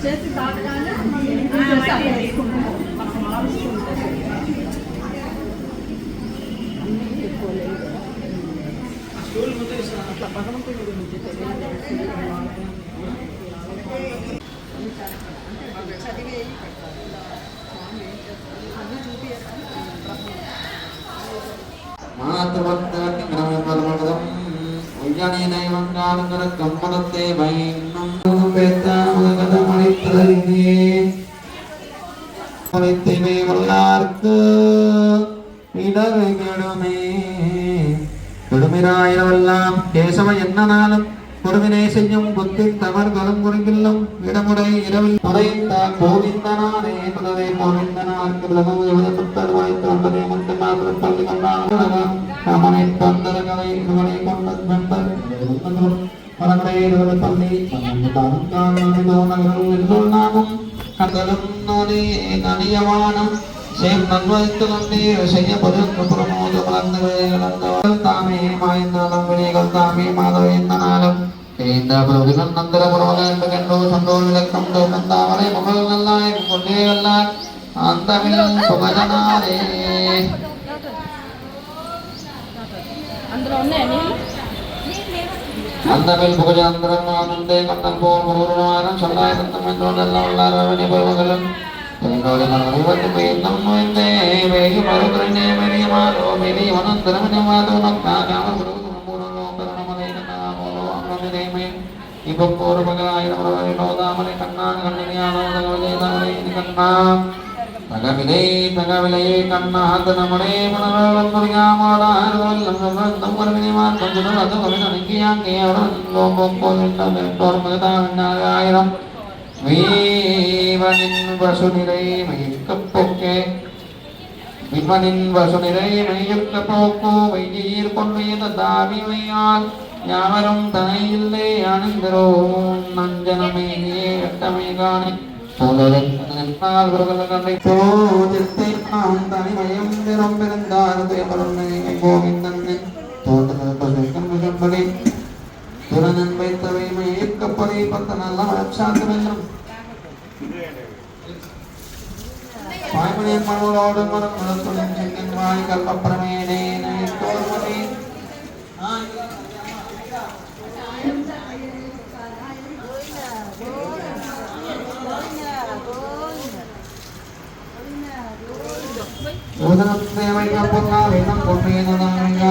చేతి దాటగానే తీసేసి అక్కడ వేసుకుంటాం. మనకు మారుస్తుంటుంది అన్నీ ఎక్కువ లేదు. అట్లా భగవంతుడి గురించి చదివి అన్నీ చూపించాలి. உய்யானேனைவம் காலங்கர கம்மதத்தை வைன்னும் பேத்தாமகதமளித்ததே அளித்தவே வல்லார்க்கு இடரை கெடுமே கெடுமிராயிரவெல்லாம் கேசவ என்ன நாளும் கொடுவினை செய்யும் புத்தி தவர் கலம் குறிப்பில்லும் இடமுறை இரவில் முறைத்தான் கோவிந்தனானே பதவே கோவிந்தனார்க்கு விலகும் எவ்வளவு புத்தர் வாய்த்து வந்ததே மட்டும் மாத்திரம் பள்ளி கொண்டான் அவனை பந்தரகளை இவனை கொண்ட நண்பர் பரம்பரையில் பள்ளி நாமும் கடலும் நோனே நனியவானம் சேம் நன்வழித்து கொண்டே செய்ய பொருட்கு பிரமோத வளர்ந்தவர்கள் தாமே மாய்ந்தாலும் வினைகள் தாமே மாதவை என்னாலும் இந்த பிரபுதிகள் நந்தர புறவல என்று கண்டோ சந்தோ விளக்கம் தோக்கந்தாவரை முகல் நல்லாய் கொண்டே வல்லார் அந்த புகழனாரே அந்தமில் புகழாந்திரம் ஆனந்தே கண்ணன் போர் முருகனாரம் சொல்லாயிரத்தம் என்றோ நல்ல வல்லாரவனி பருவங்களும் என்னோட மனவத்து பெய்யும் நோய்ந்தே வேகி மறுபுறனே மெரியமாலோ மெரி வனந்தரமனி மாதோ நக்காக இப்போ ஒரு பகாயிரம் நோதாமலை கண்ணான் கண்ணியானோ தகவலை கண்ணா தகவிலை தகவிலையே கண்ணா நம்மளே மனவளம் புரியாமலும் கொஞ்சம் அது அணுகியாங்கியாயிரம் வீவனின் வசுநிலை மையக்கப்போக்கே விமனின் வசுநிலை மையக்கப்போக்கோ வையீர் கொண்டு தாவிமையால் யாவரும் தனை இல்லை அணிந்தரோ நஞ்சனமே எட்டமே காணி தனிமயம் பெருந்தார் கோவிந்தன் தோன்றபடி துறனன் வைத்தவை மையக்கப்பதை பத்த நல்ல சாந்தமென்றும் வாய்மொழியின் மனோரோடு மரம் மனத்துடன் செங்கின் வாய் கல்பப்பிரமேனே தோர்மதி உதனத்தை வைக்கப்பொன்னா வேதம் கொண்டேனதாங்க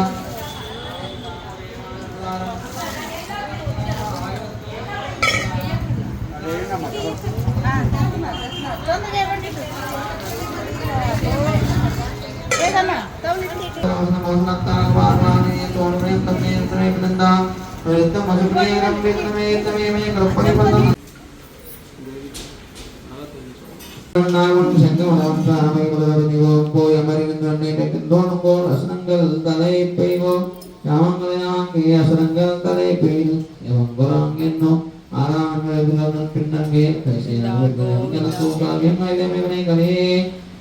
தலை பெய்வோம் அசனங்கள் தலை பெய்யும் என்னும் ஆறாம் பின்னங்கே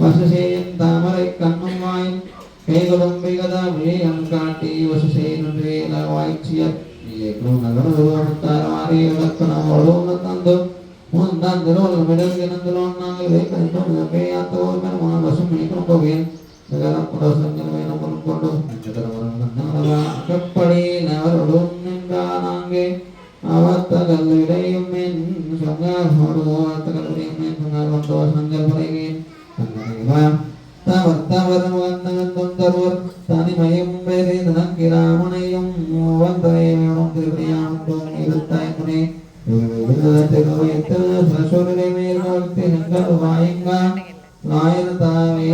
வசசேயன் தாமரை கண்ணும் வாய் கைகளும் விகதா விஜயம் காட்டி வசசேயனுடைய வாய்ச்சியர் நகரமாறி இலக்கணம் தந்து தான் திருவள்ளுவர் மிடல் நாங்கள் வைத்தோர் பெருமான வசம் நினைக்கணும் போவேன் கொண்டு கப்படி நவரோடும் நின்றானாங்கே அவத்தகல் இடையும் என் சொங்கால் அவத்தகல் இடையும் என் சொங்கால் வந்தோ சங்கல் படைகேன் தவத்தவரும் வந்தகத்தும் தருவர் தனிமயம் பேரி தனக்கிராமனையும் வந்தரையும் திருவிடையானும் இருத்தாய் முனே சசூரிலை மேல் வாழ்த்து எங்கள் வாயுங்கா நாயனதாவே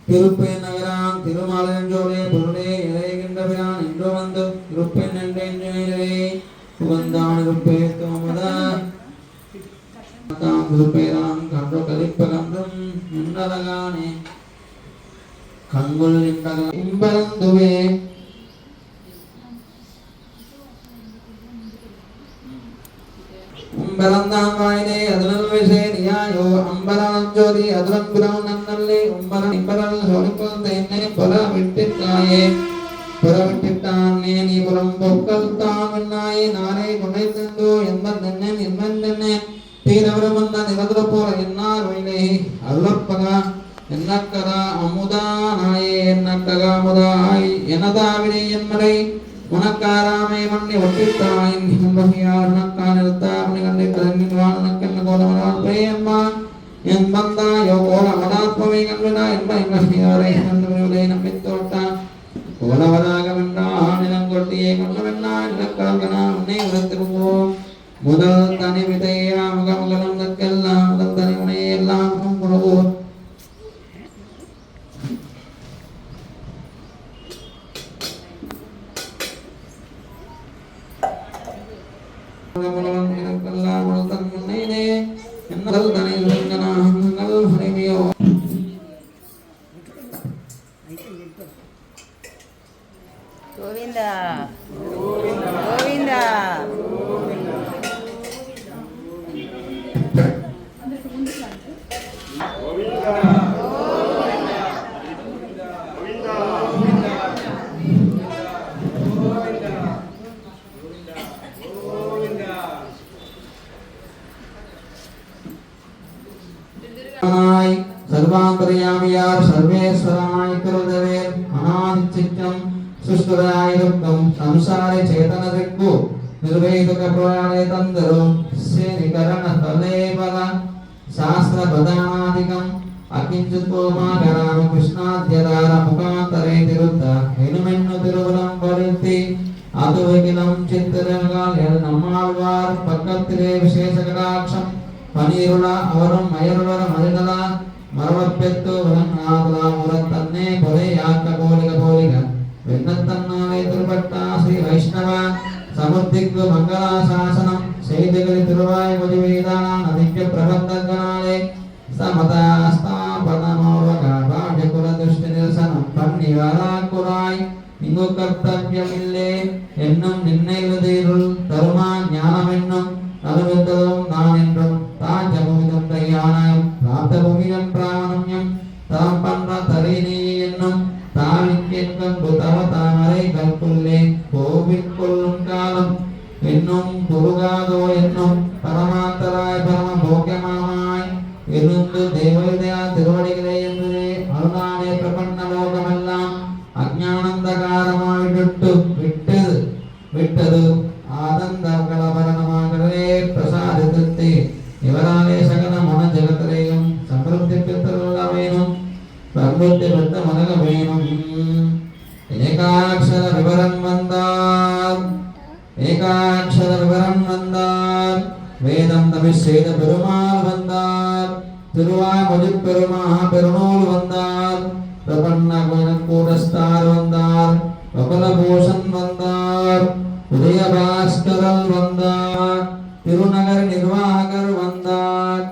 திருப்பேன் நகரான் திருமாலஞ்சோலே பொருளே இறைகின்றபிரான் என்று வந்து திருப்பேன் என்றே புகந்தான் இருப்பே தோமதான் திருப்பேரான் கன்று கலிப்பகன்றும் நின்றதகானே கண்குள் நின்றக இம்பரந்துவே ஜோதி அதுரங்குரம் நன்னல்லே உம்பரம் இம்பரல் சொலிப்பல் தென்னை புற விட்டிட்டாயே புற விட்டிட்டான் நீ புறம் பொக்கல் தாமன்னாயே நானே குணைத்தந்தோ என்பன் நின்னேன் என்பன் நின்னேன் தீரவரம் வந்த நிலதுர போற என்னார் வயலே அருளப்பகா என்னக்கதா அமுதானாயே என்னக்கதா அமுதாய் எனதாவினை என்மறை உனக்காராமை மண்ணி ஒட்டித்தாய் நிம்பகையார் உனக்கான் இருத்தாமணி கண்டை கலங்கின் வானக்கண்ண கோலமனால் பிரேயம்மா என் பந்தாயோ கோல மதாத்மவை கண்வினா என்ப எங்களையாரை கண்டுவினை நம்பித்தோட்டா கோலவதாக வென்றான் நிலங்கொட்டியை கொண்டவென்னா நிலக்கால்கனா உன்னை உரத்திருவோம் முதல் தனி விதையா முகமுகலம் தற்கெல்லாம் முதல் தனி உனையெல்லாம் கொடுவோம் Govinda, Govinda. सर्वांतर्यामियार सर्वेश्वराय तिरुदेवेर अनादिचित्तम सुष्टुरायुक्तम संसारे चेतन दिक्कु निर्वेदक पुराणे तंदरो सेनिकरण तलेबल शास्त्र प्रदानादिकम अकिंचितोमागराम कृष्णाद्यदार मुखांतरे तिरुद्ध हेनुमेन्नु तिरुवरम परुत्ति आतुवेकिलं चित्तरंगाल नम्माल्वार पक्कत्तिले विशेष कटाक्षम பனிருள அவரும் மயருளர மதினல மரவப்பெத்து வலநாதல முரத்தன்னே கொலை யாக்க கோலிக கோலிக வெண்ணத்தன்னாவே திருப்பட்டா ஸ்ரீ வைஷ்ணவ சமுத்திக்கு மங்களாசாசனம் செய்திகளி திருவாய் மொழிவேதான நதிக்க பிரபந்தங்கனாலே சமதாஸ்தாபனமோவக பாஜகுல துஷ்டி நிரசனம் பன்னிவராக்குராய் இங்கு கர்த்தவியம் இல்லே என்னும் நின்னையுதீருள் தருமா ஞானம் என்னும் அனுபந்ததும் நான் என்றும் தாஜமுமிதம் தையானம் பிராப்தபுமிதம் பிராமணியம் தாம் பண்ற தரிணி என்னும் தாவிக்கென்கும் புதவ தாமரை கற்குள்ளே கோவில் கொள்ளும் காலம் என்னும் குருகாதோ என்னும் பரமாந்தராய் பரம போக்கியமாய் இருந்து தேவதயா திருவடிகளே என்பதே அருணானே பிரபன்ன லோகமெல்லாம் அஞ்ஞானந்தகாரமாய் விட்டது ஆனந்த கலபரணமாகவே பிரசாதித்தே இவராலே சகல மன ஜகத்திலேயும் சம்பிரப்திக்கு தருளவேனும் பிரபுத்தி பெற்ற மனக வேணும் ஏகாட்சர விவரம் வந்தார் வேதம் தமிழ் செய்த பெருமாள் வந்தார் திருவாய் மொழிப் பெருமா பெருநூல் வந்தார் பிரபன்ன கூடஸ்தார் வந்தார் வகுலபூஷன் வந்தார் உதயபாஸ்கரல் வந்தார் திருநகர் நிர்வாகர் வந்தார்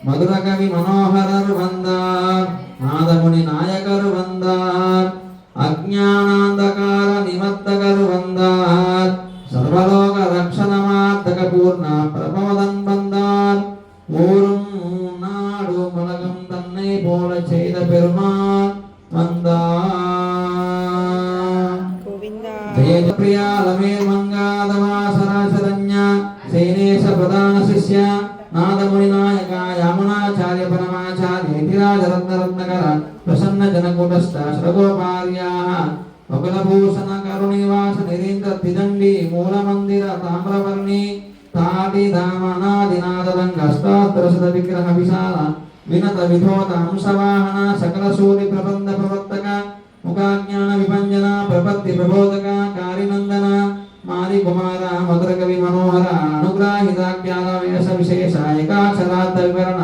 மதுரகவி மனோகரர் வந்தார் நாதமுனி நாயகர் வந்தார் அஜ்ஞானாந்தகார நிமத்தகர் வந்தார் சர்வலோக ரக்ஷணமார்த்தக பூர்ண பிரபோதன் வந்தார் ஊரும் நாடு உலகம் தன்னை போல செய்த பெருமாள் வந்தார் ஜெயபிரியா லமேர் மங்காதவாசராசரண்ய சேனேಶ பிரதான சிஷ்ய நாதமுனி நாயಕ யாமுனாச்சாರ್ಯ ಪರಮಾಚಾರ್ಯ ಯತಿರಾಜ ರತ್ನಕರ ಪ್ರಸನ್ನ ಜನಕೂಟಸ್ಥ ಶ್ರಗೋಪಾರ್ಯಾಹ ವಕಲಭೂಷಣ ಕರುಣಿವಾಸ ನಿರೀಂದ್ರ ತಿದಂಡಿ ಮೂಲ ಮಂದಿರ ತಾಮ್ರವರ್ಣಿ ತಾಡಿ ಧಾಮನಾದಿನಾದರಂಗ ಅಷ್ಟಾತ್ರಸದ ವಿಗ್ರಹ ವಿಶಾಲ ವಿನತ ವಿಧೋತ ಅಂಶವಾಹನ ಸಕಲ ಸೂರಿ ಪ್ರಬಂಧ ಪ್ರವರ್ತಕ ಮುಖಾಜ್ಞಾನ ವಿಭಂಜನ ಪ್ರಪತ್ತಿ ಪ್ರಬೋಧಕ ಕಾರಿನಂದನ ಮಾರಿ ಕುಮಾರ ಮಧುರ ಕವಿ ಮನೋಹರ ಅನುಗ್ರಾಹಿತಾಖ್ಯಾನ ವ್ಯಾಸ ವಿಶೇಷ ಏಕಾಕ್ಷರಾರ್ಥ ವಿವರಣ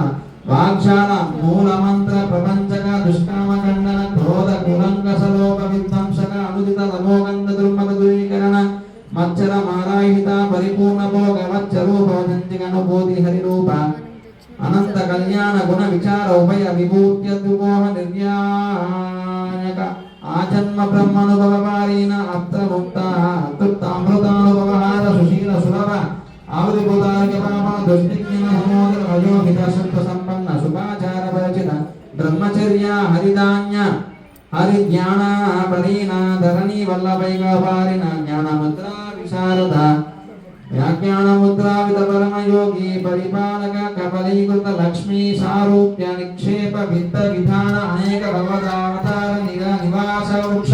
ವಾಗ್ಶಾಲ ಮೂಲ ಮಂತ್ರ ಪ್ರಪಂಚಕ ದುಷ್ಕಾಮ ಖಂಡನ ಕ್ರೋಧ ಕುಲಂಕಸ ಲೋಕ ವಿಧ್ವಂಸಕ ಅನುದಿತ ತಮೋಗಂಧ ದುರ್ಮದ ದೂರೀಕರಣ ಮಚ್ಚರ ಮಾರಾಹಿತ ಪರಿಪೂರ್ಣ ಭೋಗ ಮಚ್ಚರೂಪ ವದಂತಿಕ ಅನುಭೂತಿ ಹರಿರೂಪ ಅನಂತ ಕಲ್ಯಾಣ ಗುಣ ವಿಚಾರ ಉಭಯ ವಿಭೂತ್ಯದ್ವಿಮೋಹ ನಿರ್ಯಾಯಕ ಆಜನ್ಮ ಬ್ರಹ್ಮನುಭವಪಾರೀನ ಅತ್ರ ಮುಕ್ತ ಅತೃಪ್ತಾಮೃತಾನುಭವಹಾರ ಸುಶೀಲ ಸುಲಭ ಆವೃತಿಭೂತಾರ್ಯ ಪಾಪ ದುಷ್ಟಿಜ್ಞನ ಹೋಮೋದರ ಅಯೋಹಿತ ಸತ್ವ ಸಂಪನ್ನ ಸುಖಾಚಾರ ಪರಿಚಯ धरणी वल्लभैकपारिण ज्ञानमुद्रा विशारदा व्याख्यानमुद्रा परमयोगी परिपालक कपलीकृत लक्ष्मी सारूप्य निक्षेप वित्त विधान अनेक भगवदावतार निवास वृक्ष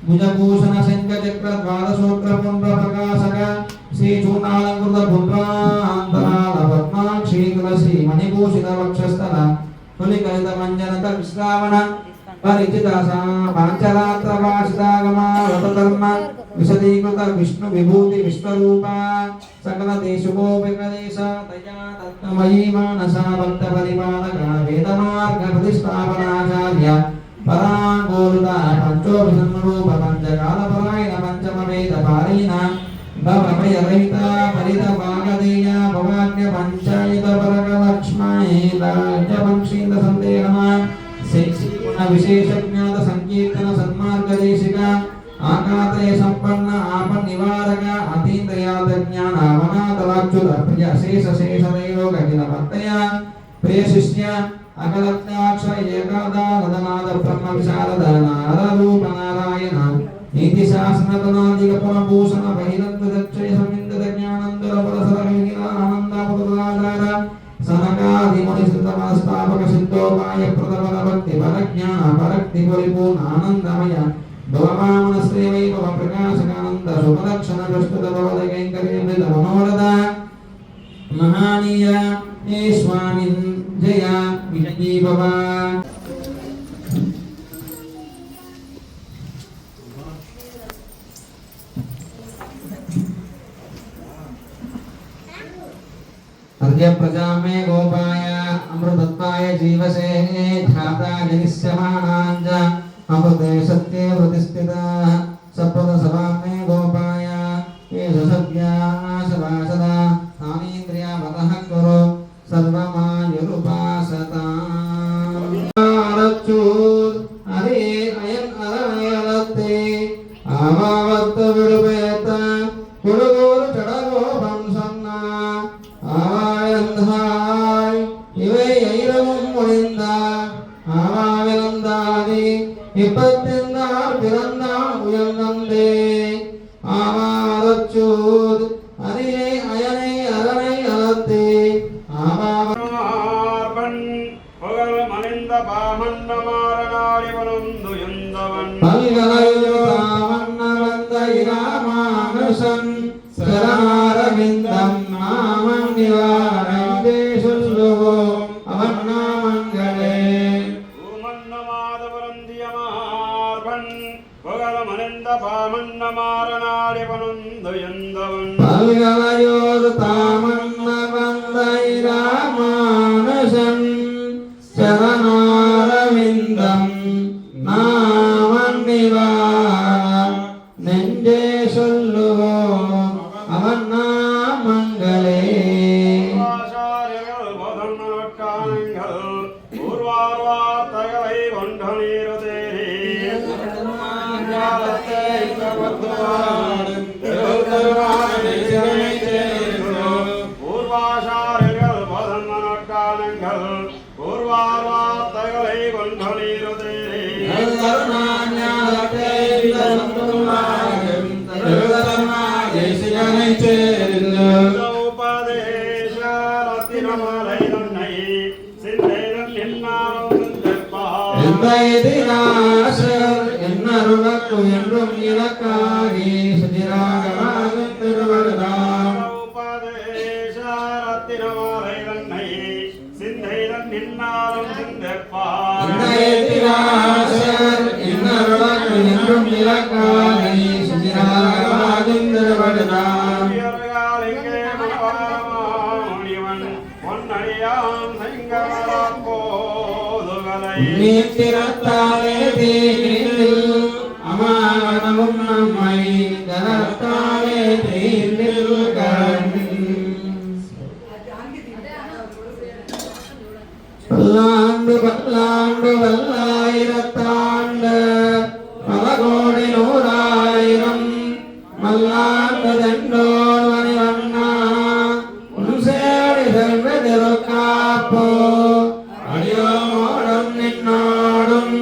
भुजभूषण शंखचक्र द्वादशोत्र पुण्ड प्रकाशक श्री चूर्णालंकृत पुण्ड्रान्तराल पद्माक्षी तुलसी मणिभूषित वक्षस्थल तुलिकलित मंजनत विश्रावण परिचित पांचरात्र वासितागमा रतधर्म विशदीकृत विष्णु विभूति विश्वरूपा सकल देशोपदेश दया तत्मयी मानसा भक्त परिपालक वेदमार्ग प्रतिष्ठापनाचार्य परांगोरुदा पंचोपसन्रूप पंचकाल परायण पंचम वेद पारीण भवभय रहित परित वागदेय भवान्य पंचायत परक लक्ष्मणे राज्य वंशीत संदेहना विशेषज्ञात संकीर्तन सन्मार्गदेशिक आकातय संपन्न आपन निवारक अतीन्द्रियात ज्ञान अवनात वाच्युत प्रिय शेष शेष दैलोक अखिल भक्तय प्रिय शिष्य अकलत्याक्ष एकादा नदनाद ब्रह्म विशारद नाररूप नारायण नीति शासनतनादिक पुनभूषण बहिरंत दक्षय समिंदत ज्ञानंदर परसर विहिर आनंद पुरुषाधार सनकादि मुनि श्रुतमस्तापक सिद्धोपाय प्रदबल भक्ति परज्ञान परक्ति परिपूर्ण आनंदमय भवमामन श्री वैभव प्रकाशकानंद सुपलक्षण प्रस्तुत भवद कैंकर्यमृत मनोरथ महानीय हे स्वामी जय विजयी भव अर्घ्य प्रजा में गोपाय अमृतत्वाय जीवसे ध्याता जनिष्यमानांज अमृते सत्ये प्रतिष्ठिता सपद सभा में गोपाय ये सभ्या सभासदा स्थानीन्द्रिया वतः करो सर्वमायुरुपासता आरच्चूत अरे अयन अरयलते आवावत्त विडुपेत कुडगोर चडगो बंसन्ना आवायन्धाय इवे ऐरवुम मुनिंद आवाविलंदादि இப்பத்தின்றார் பிறந்தான் உயர்ந்தே ஆவாரச்சூத் அரியை அயனை அரனை அலத்தே ஆவாவன் புகழ் மணிந்த பாமன்னமாரனாடி வளர்ந்து எந்தவன் பல்கலையுதாமன்னவந்த இராமானுஷன் சரணாரவிந்தம் நாமம் நிவாரந்தே சொல்லுவோ அவன் நாமங்களே பாமன்னமாரனாடி பனுந்து எந்தவன் பல்கலையோர் தாமன்ன வந்தை ராமானுஷன் சரணாரவிந்தம் நாமன்னிவார் நெஞ்சே சொல்லுவோம் அவன் நாமங்களே ஆச்சாரியர்கள் போதனக்காரங்கள் பூர்வார்வார்த்தைகளை கொண்டு நீருதேரி பூர்வாசாரிகள் பதன்மனக்காலங்கள் பூர்வார்வார்த்தைகளை கொண்டு நீருதேரி உபதேச ரத்தினமலை நன்னை சிந்தைகள் நின்னாரும் என்னருளக்கு என்றும் இலக்காகி சுதிராகமாகும் திருவருதாம் உபதேச ரத்தினமலை நன்னை சிந்தைகள் நின்னாரும் சிந்தப்பார் என்னருளக்கு என்றும் இலக்காகி சுதிராகமாகும் திருவருதாம் பொன்னடியாம் செங்கமரப்போ நீத்திரத்தாலே தீனில் அமானமும் நம்மை கரத்தாலே தீனில் கரண் பல்லாண்டு பல்லாண்டு வல்லாயிரத்தாண்டு பல கோடி நூறாயிரம் மல்லாண்டு தண்டோர் வணிவண்ணா உன் சேடி செல்வதிருக்காப்போ அடியோமோடும் நின்னோடும்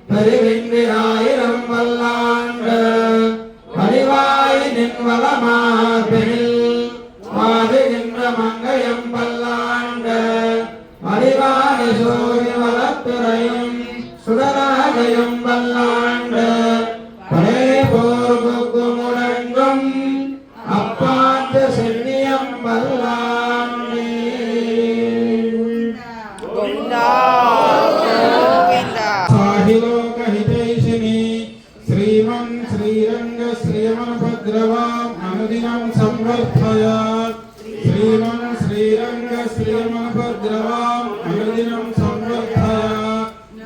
பெருவின்றிராயிரம் வல்லாண்டு श्रीरंग श्रियमनभद्रवाम् अनुदिनं संवर्धय श्रीमन् श्रीरंग श्रियमनभद्रवाम् अनुदिनं संवर्धय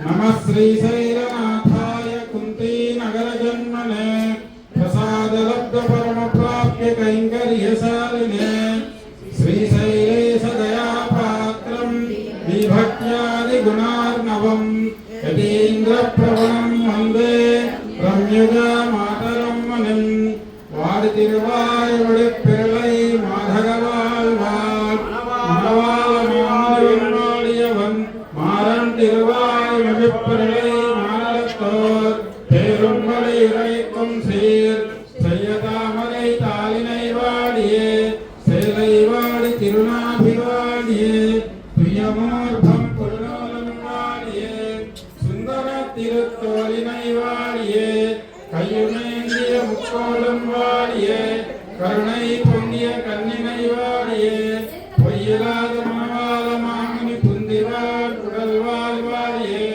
नमः श्रीशैलनाथाय कुन्ती नगर जन्मने प्रसाद लब्ध परम प्राप्य कैंकर्यशालिने श्रीशैलेश दया पात्रं विभक्त्यादि गुणार्णवम् यतीन्द्र प्रवणं वन्दे रम्यजा मातरं मुनिं वाडि तिरुवाय वडिप्पिरलै माधगवाழ்வார் மணவாள மாமனியவன் மாறன் திருவாய் மகிழ்ப்பிரளை மாநலத்தோர் பேரும்படி இறைக்கும் சீர் செய்யதாமரை தாளினை வாடியே சேலை வாடி திருநாபிவாடியே துயமூர்த்தம் பொருளாளன் வாடியே சுந்தர திருத்தோலினை வாடியே கையுமேந்திய முக்கோலம் வாடியே கருணை பொங்கிய கண்ணினை வாடியே பொய்யிலாத மணவாள மாமுனி புந்திவார் உடல்வாள் வாடியே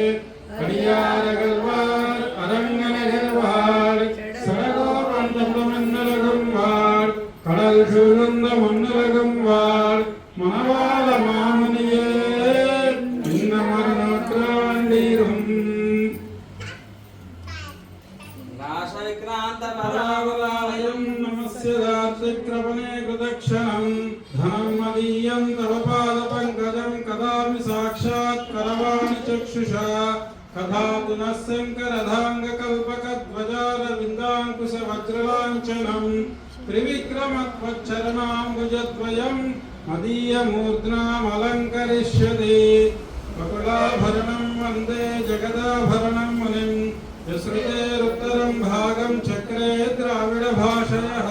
கடியாரகல்வார் அரங்கனகல்வாள் சரகோபம் மன்னலகும் வாழ் கடல் சூழ்ந்த மன்னலகும் வாழ் மணவாள மாமுனியே இந்த மரணோற்றாண்டீரும் नाशविक्रान्तपरावलालयं नमस्य दार्शिक्रमणे कृतक्षणं धनं मदीयं तव पादपङ्कजं कदापि साक्षात् करवाणि चक्षुषा कथा पुनः शङ्करधाङ्गकल्पकध्वजारविन्दाङ्कुशवज्रलाञ्छनं त्रिविक्रमत्वच्चरणाम्बुजद्वयं मदीयमूर्ध्नामलङ्करिष्यति बकुलाभरणं वन्दे जगदाभरणं मुनिं यश्रुतेरुत्तरं भागं चक्रे द्राविडभाषयः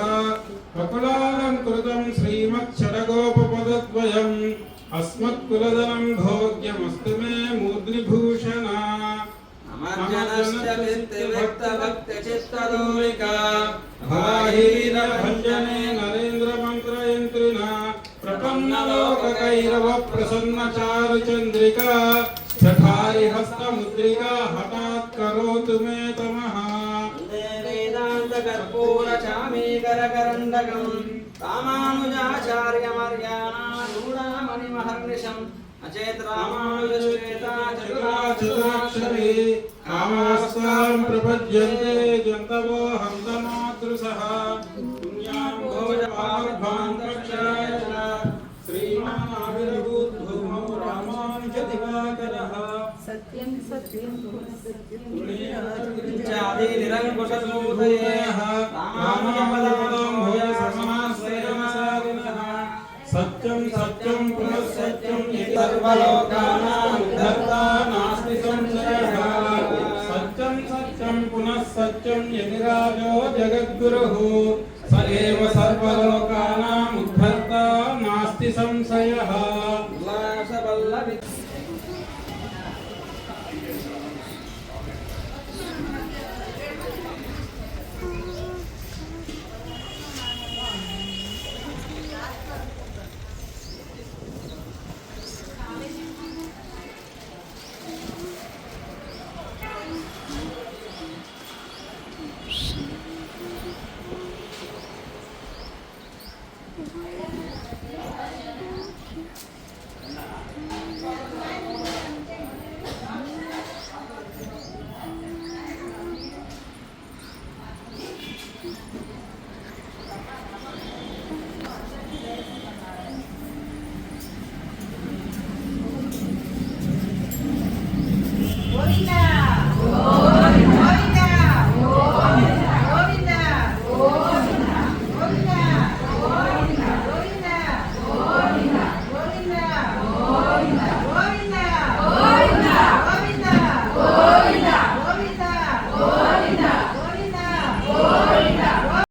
बकुलालङ्कृतं श्रीमच्छडगोपपदद्वयम् अस्मत्कुलधनं भोग्यमस्तु मे मूर्ध्निभूषणा नमर्जनश्चक्तिव्यक्तभक्तचित्तदोलिका भाहीरभञ्जने नरेन्द्रमन्त्रयन्त्रिणा प्रपन्नलोककैरव प्रसन्नचारुचन्द्रिका सठारि हस्तमुद्रिका हठात् करोतु मे तमः वेदान्तकर्पूरचामीकरकरण्डकं रामानुजाचार्यमर्याणा रूढामणिमहर्निशम् अचेतरामानुजश्वेता चतुराक्षरी कामास्तां प्रपद्यन्ते जन्तवो हन्तमातृसः पुण्यां भोजपार्भान् रक्षाय श्रीमान् आविर्भूद्भूमौ रामानुजदिवाकरः सत्यं सत्यं निरङ्कुशसूतये रामानुजपदाम्भोज समाश्रयमसारिणः सत्यं सत्यं पुनः सत्यं सर्वलोकानां उद्धर्ता नास्ति संशयः सत्यं सत्यं पुनः सत्यं यतिराजो जगद्गुरुः स एव सर्वलोकानाम् उद्धर्ता नास्ति संशयः उल्लासवल्लभि